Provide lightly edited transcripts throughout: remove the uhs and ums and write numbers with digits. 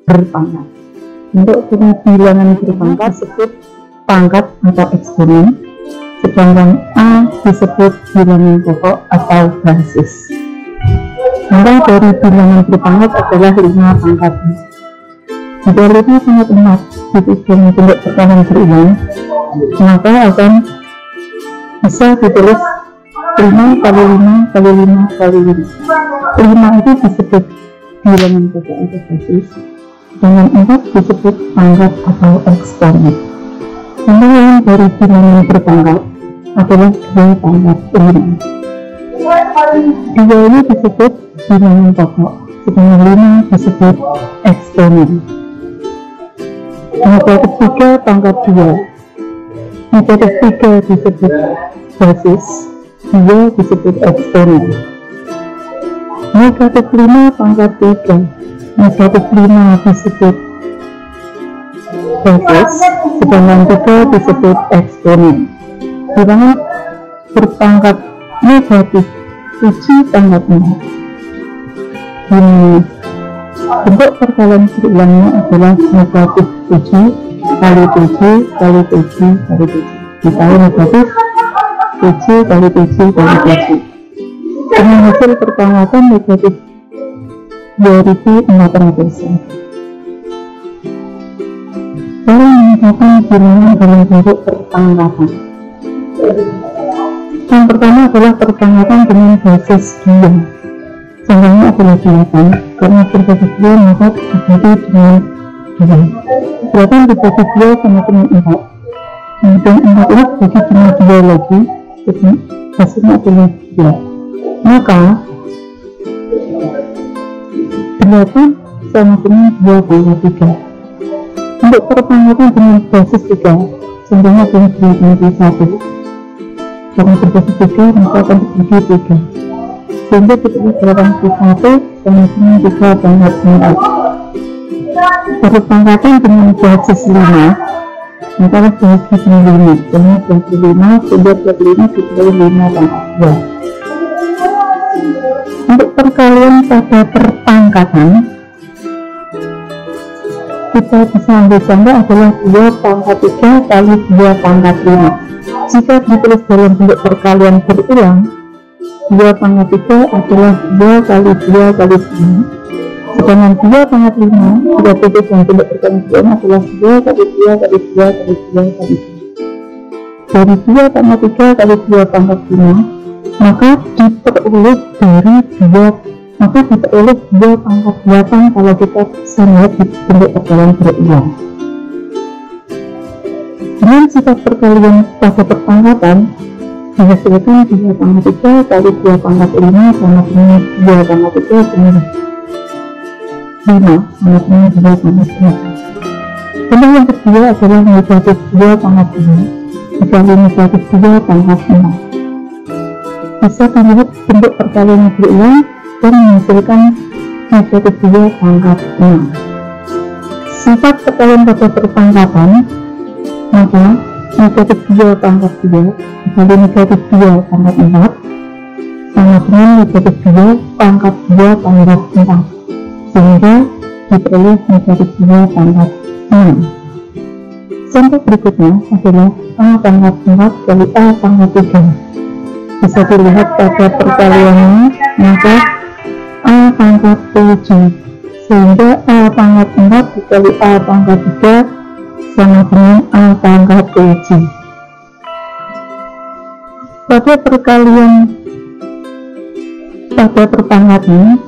berpangkat. Untuk bilangan berpangkat disebut pangkat atau eksponen, sedangkan A disebut bilangan pokok atau basis. Nilai dari bilangan berpangkat adalah 5 pangkatnya. Jika 5 pangkat 4 ditulis bentuk perkalian berulang, maka akan bisa ditulis 5 kali 5 kali 5 kali 5. 5 itu disebut bilangan pokok atau basis, dengan 4 disebut pangkat atau eksponen. Nilai dari bilangan berpangkat adalah 2 pangkat 5. 2 ini disebut bilangan pokok, sedangkan 5 disebut eksponen. Negatif 3 pangkat 2, negatif 3 disebut basis, 2 disebut eksponen. Negatif 5 pangkat 3, negatif 5 disebut basis, sedangkan 3 disebut eksponen. Bilangan berpangkat negatif 7 pangkat 4. Bentuk perkalian berulangnya adalah negatif 7 kali 7 kali 7 kali 7. Misalnya negatif 7 kali 7 kali 7. Dengan hasil perpangkatan negatif 2400. Cara menentukan bilangan dalam bentuk perpangkatan. Yang pertama adalah perpangkatan dengan basis 2. Contohnya adalah 8, karena berbasis 2 maka dibagi dengan 2. 8 dibagi 2 sama dengan 4. Kemudian 4 ini dibagi dengan 2 lagi, jadi hasilnya adalah 2. Maka 8 sama dengan 2 pangkat 3. Untuk perpangkatan dengan basis 3, contohnya adalah 21. Karena berbasis 3 maka akan dibagi 3. Sehingga ditulis 81 sama dengan 3 pangkat 4. Perpangkatan dengan basis 5 maka dibagi dengan 5, karena 25 sehingga 25 ditulis 5 pangkat 2. Untuk perkalian pada perpangkatan, kita bisa ambil contoh adalah 2 pangkat 3 kali 2 pangkat 5. Jika ditulis dalam bentuk perkalian berulang, 2 pangkat 3 adalah 2 kali 2 kali 2, sedangkan 2 pangkat 5 jika ditulis dalam bentuk perkalian berulang adalah 2 kali 2 kali 2 kali 2 kali 2. Dari 2 pangkat 3 kali 2 pangkat 5 maka diperoleh dari 2 pangkat 8 kalau kita bisa melihat di bentuk perkalian berulang. Dengan sifat perkalian pada perpangkatan dihasilkan 2 pangkat 3 kali 2 pangkat 5 sama dengan 2 pangkat 3 dengan 5 sama dengan 2 pangkat 8. Contoh yang kedua adalah negatif 2 pangkat 2 dikali negatif 2 pangkat 5. Bisa dilihat bentuk perkalian yang berulang dan menghasilkan negatif 2 pangkat 6. Sifat perkalian pada perpangkatan, maka negatif 2 pangkat 2 dikali negatif 2 pangkat 4 sama dengan negatif 2 pangkat 2 pangkat 4, sehingga diperoleh negatif 2 pangkat 6. Contoh berikutnya adalah A pangkat 4 kali A pangkat 3. Bisa dilihat pada perkaliannya, maka A pangkat 7, sehingga A pangkat 4 dikali A pangkat 3 sama dengan A pangkat 7. Pada perkalian pada perpangkatan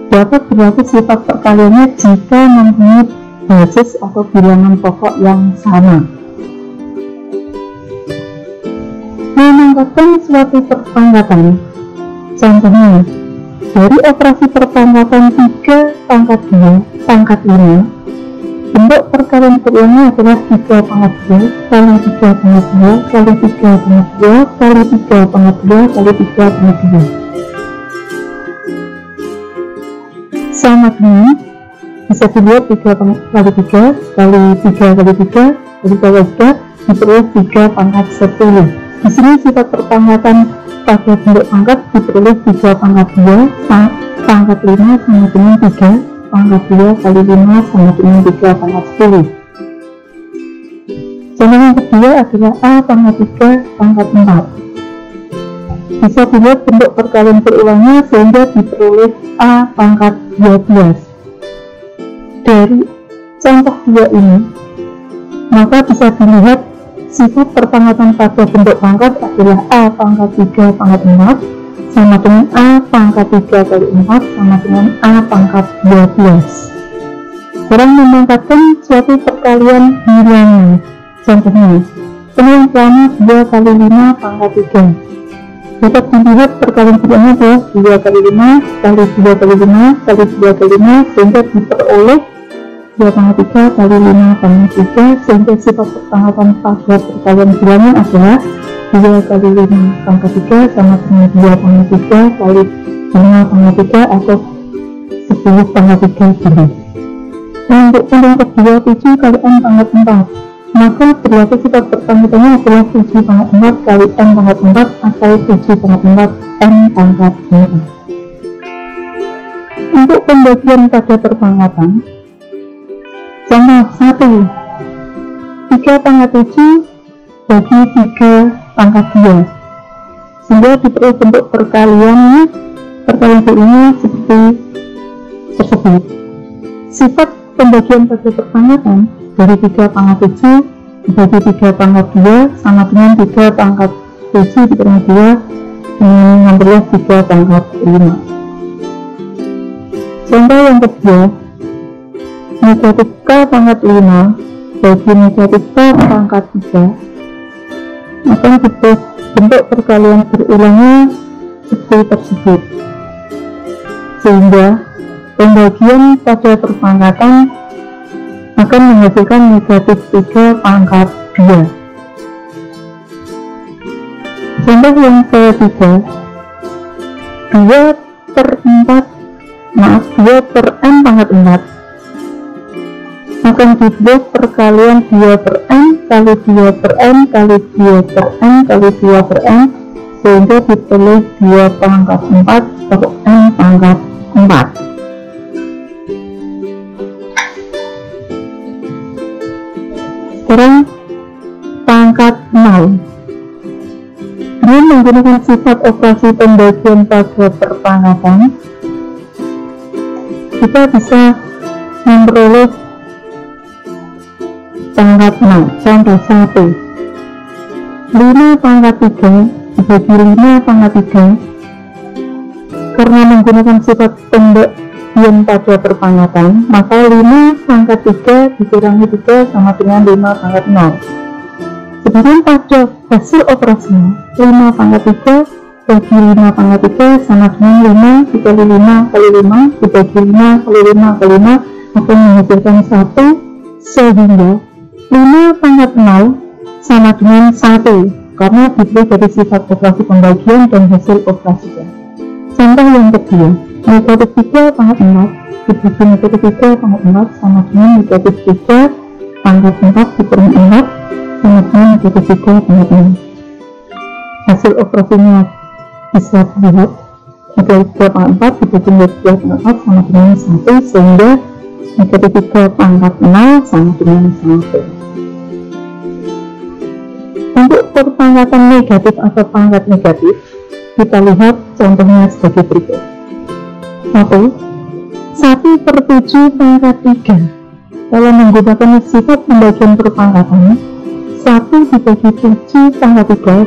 dapat berlaku sifat perkaliannya jika mempunyai basis atau bilangan pokok yang sama. Menangkapkan suatu perpangkatan, contohnya dari operasi perpangkatan 3 pangkat 2 pangkat 5, bentuk perkalian berulangnya adalah 3 pangkat 2 kali 3 pangkat 2 kali 3 pangkat 2 kali 3 pangkat 2 kali 3 pangkat 2 sama dengan, bisa dilihat 3 kali 3 kali 3 kali 3 kali 3 diperoleh 3 pangkat 10. Di sini sifat perpangkatan pada bentuk pangkat diperoleh 3 pangkat 2 pangkat 5 sama dengan 3 pangkat 2 kali 5 sama dengan 3 pangkat 10. Contoh yang kedua adalah A pangkat 3 pangkat 4. Bisa dilihat bentuk perkalian berulangnya sehingga diperoleh A pangkat 12. Dari contoh 2 ini, maka bisa dilihat sifat perpangkatan pada bentuk pangkat adalah A pangkat 3 pangkat 4 sama dengan A pangkat 3 kali 4 sama dengan A pangkat 12. Orang memangkatkan suatu perkalian bilangan. Contohnya, penuh pertama 2 kali 5 pangkat 3. Dapat dilihat perkalian bilangnya adalah 2 kali 5 kali 2 kali 5 kali 2 kali 5 sehingga diperoleh 2 pangkat 3 kali 5 pangkat 3 sehingga sifat perpangkatan pada perkalian bilangan adalah 2 kali 5 pangkat 3 sama dengan 2 pangkat 3 kali 5 pangkat 3 atau 10 pangkat 3 gini. Untuk contoh kedua 7 kali n pangkat 4, maka berlaku sifat perpangkatannya adalah 7 pangkat 4 kali n pangkat 4 atau 7 pangkat 4 n pangkat 4. Untuk pembagian pada perpangkatan, contoh 1, 3 pangkat 7 bagi 3 pangkat 2 sehingga diperoleh bentuk perkaliannya seperti tersebut. Sifat pembagian pada perpangkatan dari 3 pangkat 7 dibagi 3 pangkat 2 sama dengan 3 pangkat 7 dikurangi 2 mengambillah 3 pangkat 5. Contoh yang kedua, negatif K pangkat 5 bagi negatif K pangkat 3 akan bentuk perkalian berulangnya seperti tersebut, sehingga pembagian pada perpangkatan akan menghasilkan negatif 3 pangkat 2. Contoh yang ketiga, 2 per n pangkat 4 akan dibuat perkalian 2 per n kali 2 per n kali 2 per n kali 2 per n sehingga diperoleh 2 pangkat 4 atau n pangkat 4. Sekarang pangkat 0. Dengan menggunakan sifat operasi pembagian pada perpangkatan, kita bisa memperoleh pangkat 0. Contoh 1, 5 pangkat 3 dibagi 5 pangkat 3. Karena menggunakan sifat pembagian pada perpangkatan, maka 5 pangkat 3 dikurangi 3 sama dengan 5 pangkat 0. Sedangkan pada hasil operasinya, 5 pangkat 3 bagi 5 pangkat 3 sama dengan 5 dikali 5 kali 5 dibagi 5 kali 5 kali 5 akan menghasilkan 1, sehingga 5 pangkat 0 sama dengan 1 karena dibuat dari sifat operasi pembagian dan hasil operasinya. Contoh yang kedua, negatif 3 pangkat 4 dibagi negatif 3 pangkat 4 sama dengan negatif 3 pangkat 4 dikurangi 4 sama dengan negatif 3 pangkat 4. Hasil operasinya bisa dilihat negatif 3 pangkat 4 dibagi negatif 3 pangkat 4 sama dengan 1 sehingga negatif 3 pangkat 0 sama dengan 1. Untuk perpangkatan negatif atau pangkat negatif, kita lihat contohnya sebagai berikut. 1 per 7 pangkat 3. Kalau menggunakan sifat pembagian perpangkatan, 1 dibagi 7 pangkat 3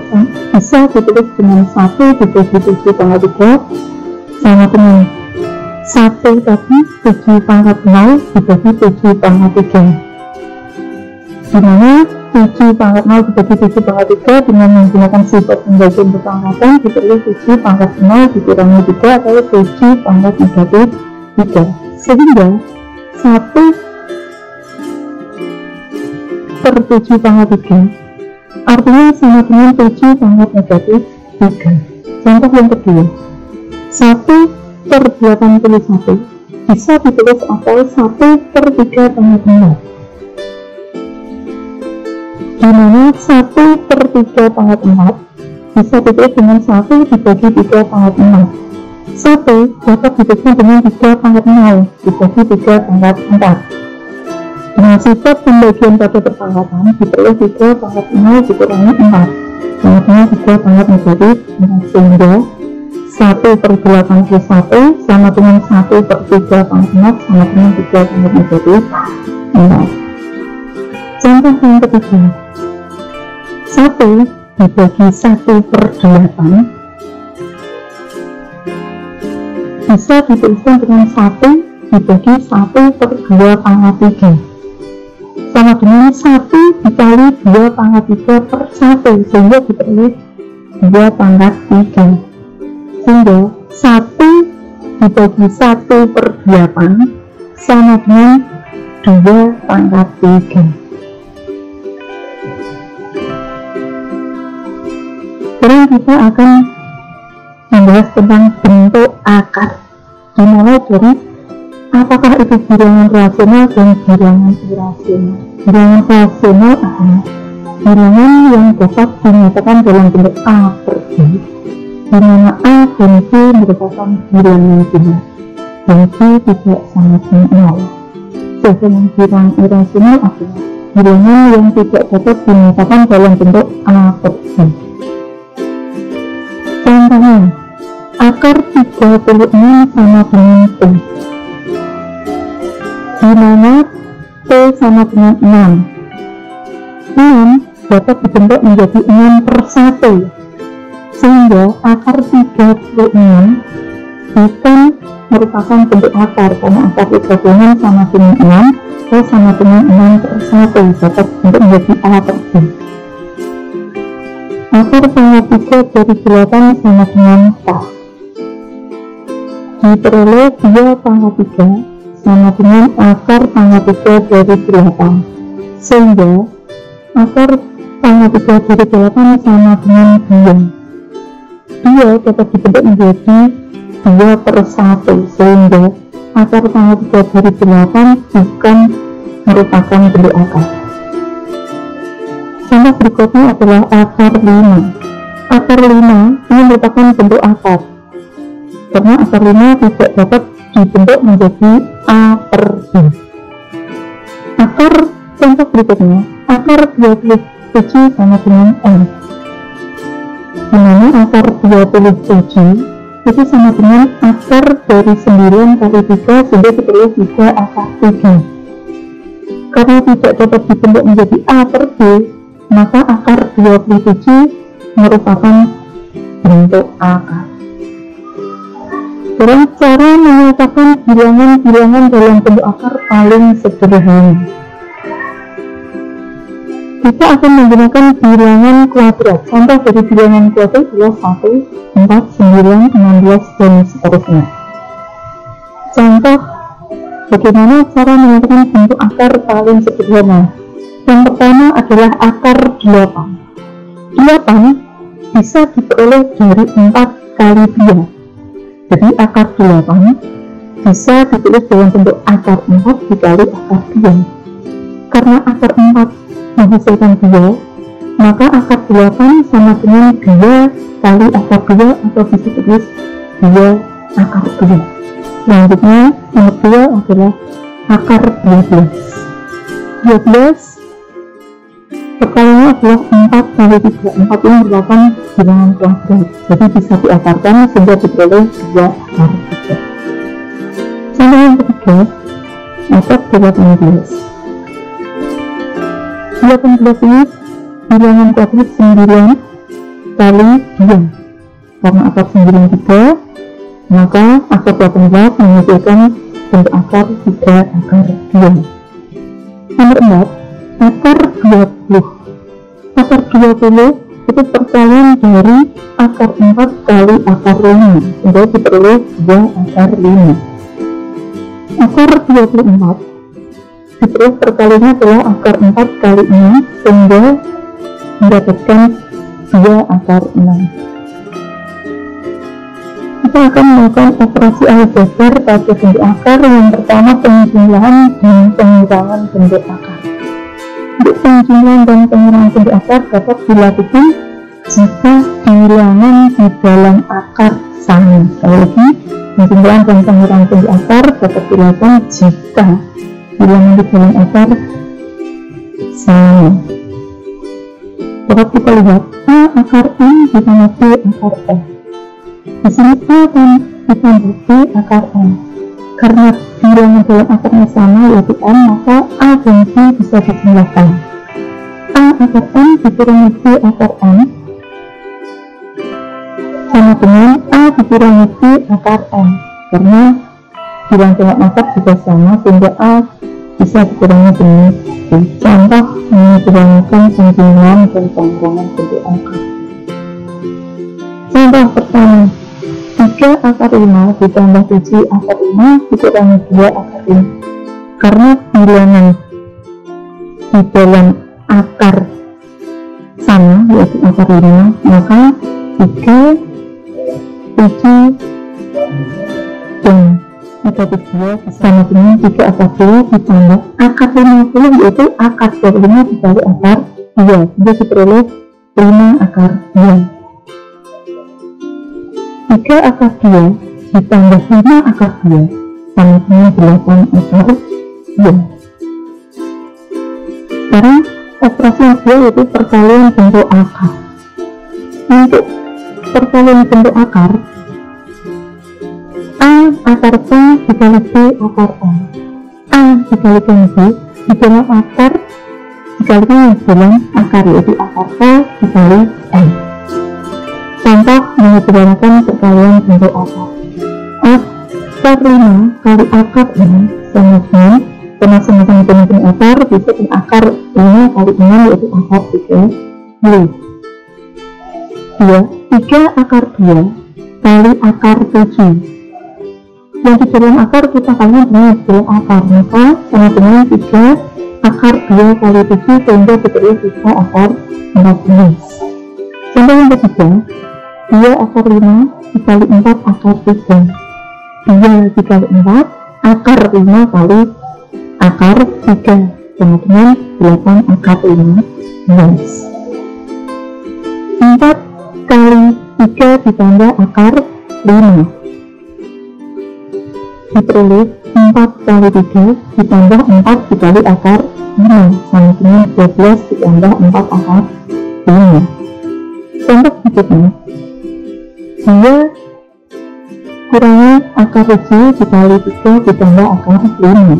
bisa ditulis dengan 1 dibagi 7 pangkat 3 sama dengan 1 tadi 7 pangkat 0 dibagi 7 pangkat 3, dimana 7 pangkat 0 dibagi 7 pangkat 3 dengan menggunakan sifat pembagian perpangkatan diperoleh 7 pangkat 0 dikurangi 3 atau 7 pangkat negatif 3, sehingga 1 per 7 pangkat 3 artinya sama dengan 7 pangkat negatif 3. Contoh yang kedua, 1 per 81 bisa ditulis atau 1 per 3 pangkat 4, dimana 1 per 3 pangkat 4 bisa ditulis dengan 1 dibagi 3 pangkat 4 1 dapat dibagi dengan 3 pangkat 0 dibagi 3 pangkat 4. Dengan sifat pembagian pada perpangkatan diperoleh 3 pangkat 0 dikurangi 4 sama dengan 3 pangkat negatif, sehingga 1/81 sama dengan 1/3 pangkat 0 sama dengan 3 pangkat negatif 0. Contoh yang ketiga, 1 dibagi 1/8 bisa dituliskan dengan 1 dibagi 1/2 pangkat 3 sama dengan 1 dikali 2 pangkat 3/1 sehingga diperoleh 2 pangkat 3, sehingga 1 dibagi 1/8 sama dengan 2 pangkat 3. Sekarang kita akan membahas tentang bentuk akar, dimulai dari apakah itu bilangan rasional dan bilangan irasional. Bilangan rasional adalah bilangan yang dapat dinyatakan dalam bentuk A per B, di mana A dan B merupakan bilangan benar dan B tidak sama dengan 0. Sedangkan bilangan irasional adalah bilangan yang tidak dapat dinyatakan dalam bentuk A per B. Contohnya, akar 36 sama dengan P, di mana P sama dengan 6. 6 dapat dibentuk menjadi 6/1, sehingga akar 36 bukan merupakan bentuk akar, karena akar 36 sama dengan 6, P sama dengan 6/1 dapat dibentuk menjadi A per B. Akar pangkat 3 dari 8 sama dengan K, diperoleh 2 pangkat 3 sama dengan akar pangkat 3 dari 8, sehingga akar pangkat 3 dari 8 sama dengan 2 dapat dibentuk menjadi 2/1, sehingga akar pangkat 3 dari 8 bukan merupakan bentuk akar. Contoh berikutnya adalah akar 5. Akar 5 ini merupakan bentuk akar, karena akar 5 tidak dapat dibentuk menjadi A per B. Akar contoh berikutnya, akar 27 sama dengan N, dimana akar 27 itu sama dengan akar dari 9 kali 3 sehingga diperoleh 3 akar 3. Karena tidak dapat dibentuk menjadi A per B, maka akar 27 merupakan bentuk akar. Dalam cara menyatakan bilangan-bilangan dalam bentuk akar paling sederhana, kita akan menggunakan bilangan kuadrat. Contoh dari bilangan kuadrat adalah 1, 4, 9, 16, dan seterusnya. Contoh bagaimana cara menyatakan bentuk akar paling sederhana. Yang pertama adalah akar 8. 8 bisa diperoleh dari 4 kali 2. Jadi akar 8 bisa ditulis dalam bentuk akar 4 dikali akar 2. Karena akar 4 menghasilkan 2, maka akar 8 sama dengan 2 kali akar 2, atau bisa ditulis 2 akar 2. Selanjutnya nomor 2 adalah akar 12. 12 perkaliannya adalah 4 kali 3. 4 ini merupakan bilangan kuadrat, jadi bisa diakarkan sehingga diperoleh 2 akar 3. Contoh yang ketiga, akar 18. 18 ini bilangan kuadrat 9 kali 2. Karena akar 9 3, maka akar 18 menghasilkan bentuk akar 3 akar 2. Nomor 4, akar 20. Akar 20 itu perkalian dari akar 4 kali akar 5, sehingga diperoleh 2 akar 5. Akar 24 diperoleh perkaliannya adalah akar 4 kali 6, sehingga mendapatkan 2 akar 6. Kita akan melakukan operasi aljabar pada bentuk akar. Yang pertama, penjumlahan dan pengurangan bentuk akar. Untuk penjumlahan dan pengurangan bentuk akar dapat dilakukan jika bilangan di dalam akar sama. Sekali lagi, Penjumlahan dan pengurangan bentuk akar dapat dilakukan jika bilangan di dalam akar sama. Dapat kita lihat A akar N ditambah B akar F. Di sini A dan ditambah B akar N. Karena bilangan dalam akarnya sama yaitu N, maka A dan B bisa dijumlahkan. A akar N dikurangi B akar N sama dengan A dikurangi B akar N. Karena bilangan dalam akar juga sama sehingga A bisa dikurangi dengan B. Contoh menyederhanakan penjumlahan dan pengurangan bentuk akar. Contoh pertama, 3 akar 5 ditambah 7 akar 5 dikurangi 2 akar 5. Karena bilangan di dalam akar sama yaitu akar 5, maka 3, 7 dan 3 sama dengan 3 akar 2 ditambah akar 50 yaitu akar 25 dikali akar 2 sehingga diperoleh 5 akar 2. 3 akar 2 ditambah 5 akar 2 sama dengan 8 akar 2. Sekarang operasi yang kedua yaitu perkalian bentuk akar. Untuk perkalian bentuk akar, A akar B dikali B akar N. A dikalikan B di dalam akar dikalikan di dalam akar yaitu akar B dikali N. Contoh menyederhanakan perkalian bentuk akar. Akar 5 kali akar 6 sama dengan, karena sama-sama bentuk akar, bisa dengan akar 5 kali 6 yaitu akar 30. 3 akar 2 kali akar 7. Yang di dalam akar kita kalikan dengan di dalam akar, maka sama dengan 3 akar 2 kali 7 sehingga diperoleh 3 akar 14. Contoh yang ketiga, 2 akar 5 dikali 4 akar 3. 2 dikali 4 akar 5 kali akar 3 sama dengan 8 akar 15. 4 kali 3 ditambah akar 5 diperoleh 4 kali 3 ditambah 4 dikali akar 5 sama dengan 12 ditambah 4 akar 5. Contoh berikutnya, 2 kurangi akar 7 dikali 3 ditambah akar 5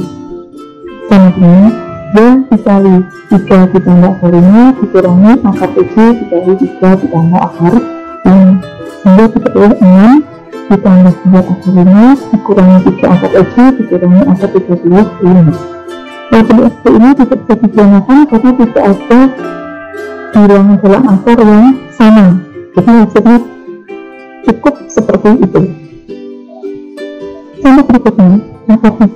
sama dengan 2 dikali 3 ditambah akar 5 dikurangi akar 7 dikali 3 ditambah akar 5 sehingga diperoleh 6 ditambah 9 akar 5 dikurangi 3 akar 7 dikurangi akar 35. Bentuk seperti ini tidak bisa digunakan karena tidak ada bilangan dalam akar yang sama, jadi hasilnya cukup seperti itu. Contoh berikutnya, akar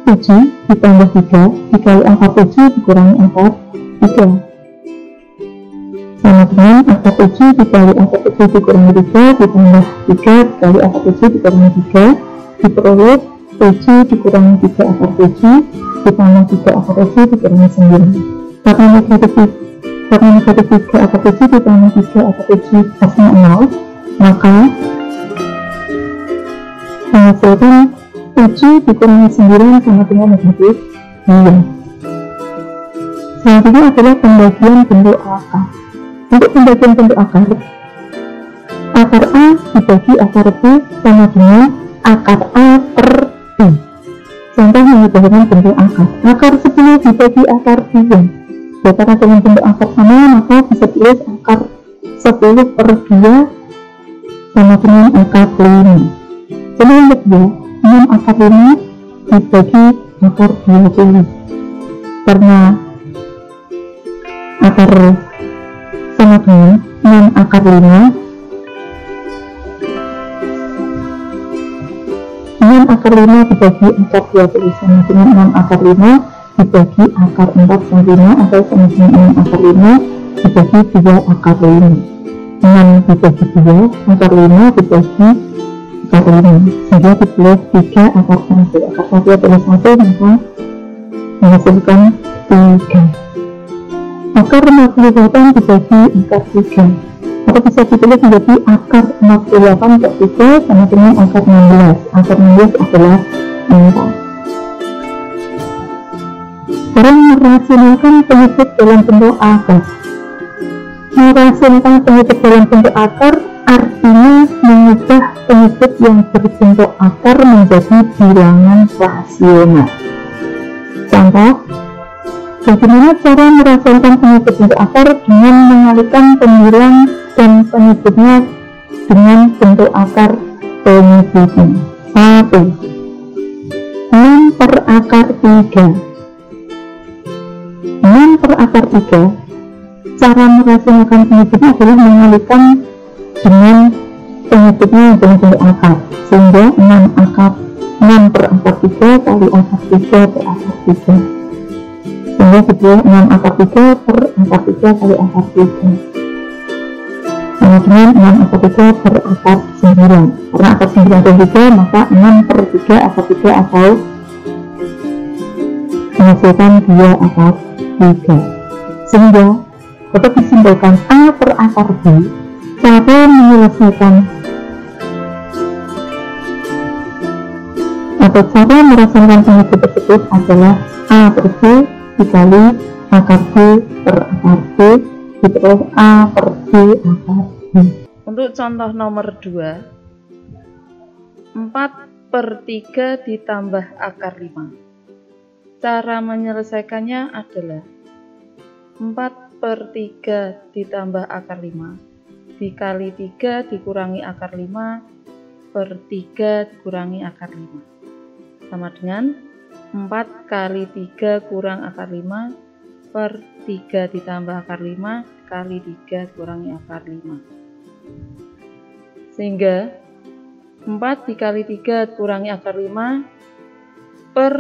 7 ditambah 3 dikali akar 7 dikurangi akar 3 sama dengan akar 7 dikali akar 7 dikurangi 3 ditambah 3 dikali akar 7 dikurangi 3 diperoleh 7 dikurangi 3 akar 7 ditambah 3 akar 7 dikurangi 9. Karena negatif 3 akar 7 ditambah 3 akar 7 hasilnya 0, maka menghasilkan 7 dikurangi 9 sama dengan negatif 2. Selanjutnya adalah pembagian bentuk akar. Untuk pembagian bentuk akar, akar A dibagi akar B sama dengan akar A per B. Contoh menyederhanakan bentuk akar. Akar 10 dibagi akar 2. Karena dengan bentuk akar sama, maka bisa ditulis akar 10 per 2 sama dengan akar 5. Jadi yang kedua, 6 akar 5 dibagi akar 20. Karena akar sama dengan 6 akar 5 6 akar 5 dibagi akar 20 sama dengan 6 akar 5 dibagi akar 4 sama 5 atau sama dengan 6 akar 5 dibagi 2 akar 5. 6 dibagi 2 akar 5 dibagi akar 5 sehingga ditulis 3 akar 1. Akar 1 adalah 1, maka menghasilkan 3. Akar 58 dibagi akar 3. atau bisa ditulis menjadi akar 48 per 3 sama dengan akar 16. Akar 16 adalah 4. Cara merasionalkan penyebut dalam bentuk akar. Merasionalkan penyebut dalam bentuk akar artinya mengubah penyebut yang berbentuk akar menjadi bilangan rasional. Contoh, bagaimana cara merasionalkan penyebut bentuk akar dengan mengalihkan pembilang dan penyebutnya dengan bentuk akar penyebutnya. 1. 6 per akar 3. 6 per akar 3. Cara merasionalkan penyebutnya adalah mengalihkan dengan penyebutnya dengan bentuk akar, sehingga 6 per akar 3 kali akar 3 per akar 3, sehingga sebuah 6 akar 3 per akar 3 kali akar 3 sama dengan 6 akar 3 per akar 9. Karena akar 9 dan 3, maka 6 per 3 akar 3 atau menghasilkan 2 akar 3, sehingga dapat disimbolkan A per akar B. Cara menyelesaikan atau cara merasakan penyebut tersebut adalah A per B dikali akar B per akar B diperoleh A per B akar B. Untuk contoh nomor 2, 4 per 3 ditambah akar 5. Cara menyelesaikannya adalah 4 per 3 ditambah akar 5 dikali 3 dikurangi akar 5 per 3 dikurangi akar 5 sama dengan 4 kali 3 kurang akar 5 per 3 ditambah akar 5 kali 3 dikurangi akar 5, sehingga 4 dikali 3 dikurangi akar 5 per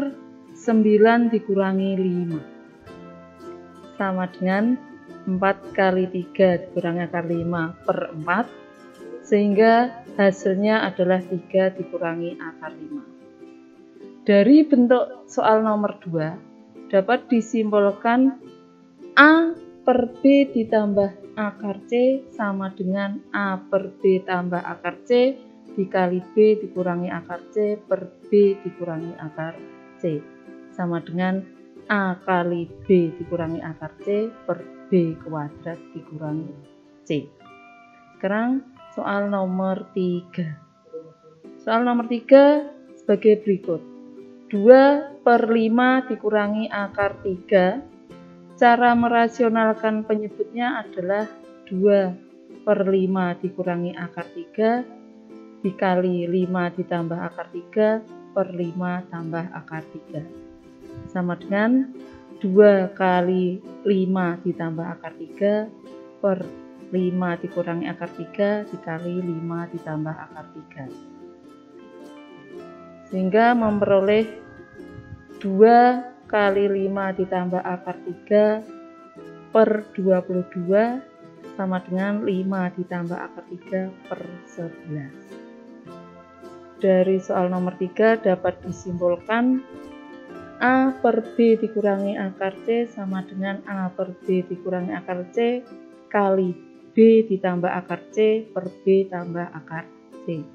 9 dikurangi 5 sama dengan 4 kali 3 dikurangi akar 5 per 4, sehingga hasilnya adalah 3 dikurangi akar 5. Dari bentuk soal nomor 2 dapat disimbolkan A per B ditambah akar C sama dengan A per B tambah akar C dikali B dikurangi akar C per B dikurangi akar C sama dengan A kali B dikurangi akar C per B kuadrat dikurangi C. Sekarang soal nomor 3. Soal nomor 3 sebagai berikut. 2 per 5 dikurangi akar 3. Cara merasionalkan penyebutnya adalah 2 per 5 dikurangi akar 3 dikali 5 ditambah akar 3 per 5 tambah akar 3 sama dengan 2 kali 5 ditambah akar 3 per 5 dikurangi akar 3 dikali 5 ditambah akar 3, sehingga memperoleh 2 kali 5 ditambah akar 3 per 22 sama dengan 5 ditambah akar 3 per 11. Dari soal nomor 3 dapat disimbolkan A per B dikurangi akar C sama dengan A per B dikurangi akar C kali B ditambah akar C per B tambah akar C,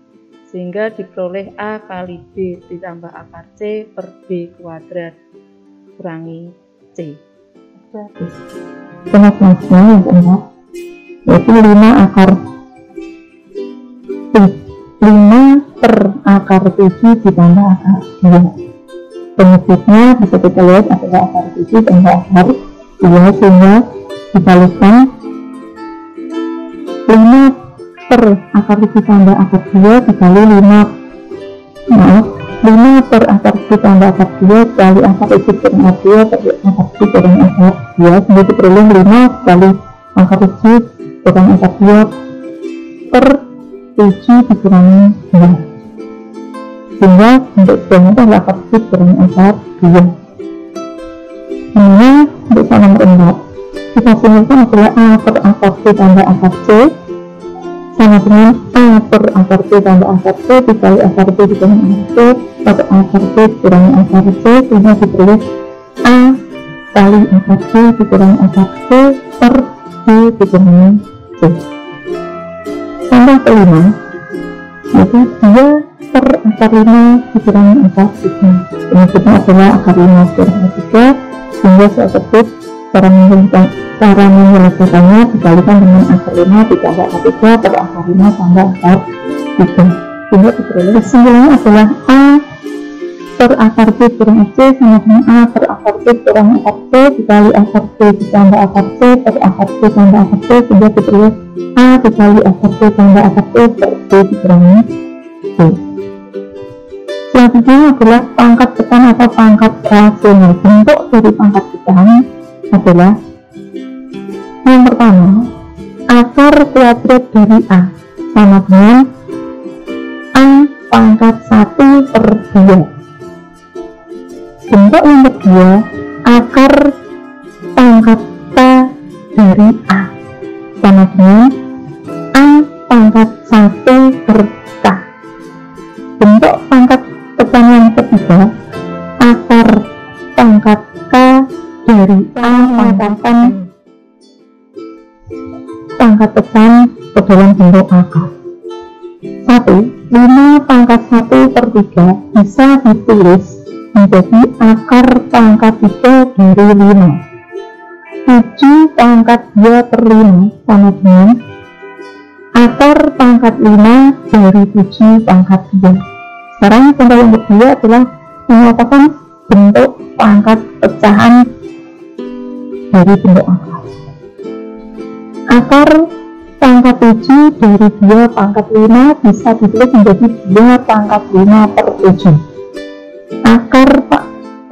sehingga diperoleh A kali B ditambah akar C per B kuadrat kurangi C. Penjelasannya yang keempat yaitu 5 akar 5 per akar 7 ditambah akar 2. Penyebutnya bisa kita lihat adalah akar 7 tambah akar 2, sehingga dibalikkan 5 per akar 7 tambah akar 2 dikali 5 per akar 7 tambah akar 2 kali akar 7 kurang akar 2 kali akar 7 kurang akar 2, sehingga diperoleh 5 kali akar 7 kurang akar 2 per 7 dikurangi 2. Sehingga untuk jawabannya adalah akar 7 kurang akar 2. Ini untuk soal nomor 4 kita simpulkan adalah A per akar C tambah akar C sama dengan A per akar C tambah akar C dikali akar C dikurangi akar C per akar C dikurangi akar C, sehingga diperoleh A kali akar C dikurangi akar C per C dikurangi C. Contoh kelima, yaitu 2 per akar 5 dikurangi akar 3. Penyebutnya adalah akar 5 dikurangi akar 3, sehingga saya sebut cara menyelesaikannya dikalikan dengan akar 5 ditambah akar 3 per akar 5 tambah akar 3. Sehingga diperoleh kesimpulannya adalah A per akar B kurang C sama dengan A per akar B kurang akar C dikali akar C ditambah akar C per akar C tambah akar C, sehingga diperoleh A dikali akar C tambah akar C per C dikurangi C. Selanjutnya adalah pangkat pecahan atau pangkat rasional. Bentuk dari pangkat pecahan adalah yang pertama, akar kuadrat dari A sama dengan A pangkat 1 per 2. Bentuk yang kedua, akar pangkat K dari A sama dengan A pangkat 1 per K. Bentuk pangkat pecahan yang ketiga, akar pangkat K dari A pangkatan pangkat pecahan ke dalam bentuk akar. 1. 5 pangkat 1 per 3 bisa ditulis menjadi akar pangkat 3 dari 5. 7 pangkat 2 per 5 sama dengan akar pangkat 5 dari 7 pangkat 2. Sekarang contoh yang kedua adalah menyatakan bentuk pangkat pecahan dari bentuk akar. Akar pangkat 7 dari 2 pangkat 5 bisa ditulis menjadi 2 pangkat 5 per 7. Akar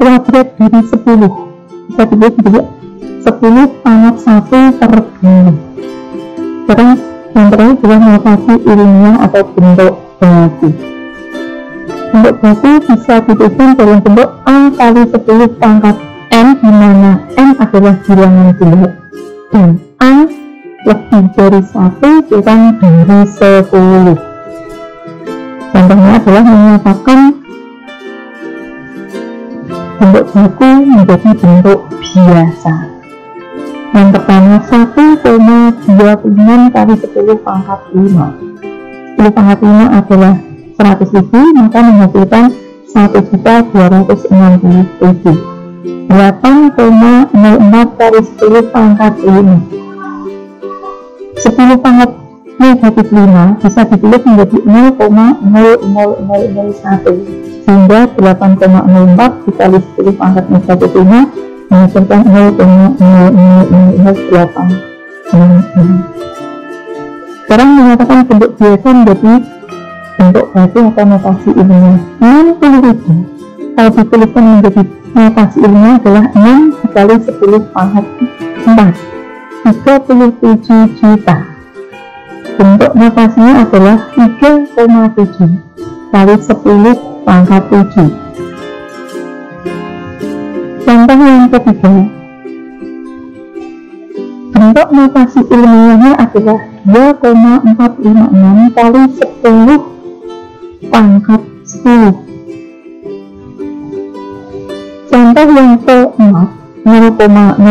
kuadrat dari 10 bisa ditulis menjadi 10 pangkat 1 per 2. Sekarang yang terakhir adalah notasi ilmiah atau bentuk baku. Bentuk baku bisa dituliskan dalam bentuk A kali 10 pangkat N, di mana N adalah bilangan bulat dan A lebih dari 1 kurang dari 10. Contohnya adalah menyatakan bentuk baku menjadi bentuk biasa. Yang pertama, 1,26 kali 10 pangkat 5. 10 pangkat 5 adalah 100.000, maka menghasilkan 1.260.000. 8,04 kali 10 pangkat 5. 10 pangkat negatif 5 bisa ditulis menjadi 0,00001, sehingga 8,04 dikali 10 pangkat negatif 5 menghasilkan 0,00008. Sekarang menyatakan bentuk biasa menjadi bentuk baku atau notasi ilmiah. 60.000 kalau dituliskan menjadi notasi ilmiah adalah 6 dikali 10 pangkat 4, 37 juta. Bentuk notasinya adalah 3,7 kali 10 pangkat 7. Contoh yang ketiga, bentuk notasi ilmiahnya adalah 2,456 kali 10 pangkat 10. Contoh yang keempat, 0,0000009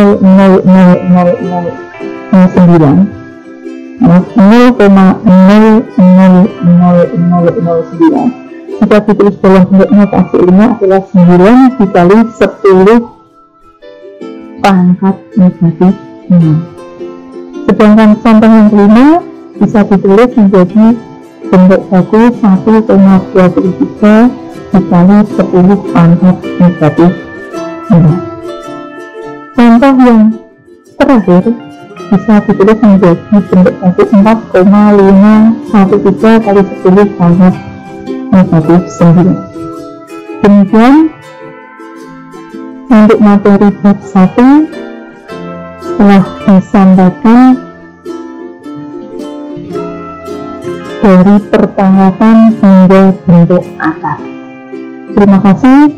0,0000009 jika ditulis dalam bentuk notasi ilmiah adalah 9 dikali 10 pangkat negatif 6. Sedangkan contoh yang kelima bisa ditulis menjadi bentuk baku 1,23 dikali 10 pangkat negatif 6. Contoh yang terakhir bisa ditulis menjadi bentuk baku 4,513 kali 10 pangkat negatif 9. Demikian untuk materi bab 1 telah disampaikan dari pertanggapan hingga bentuk akar. Terima kasih.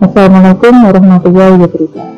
Wassalamualaikum warahmatullahi wabarakatuh.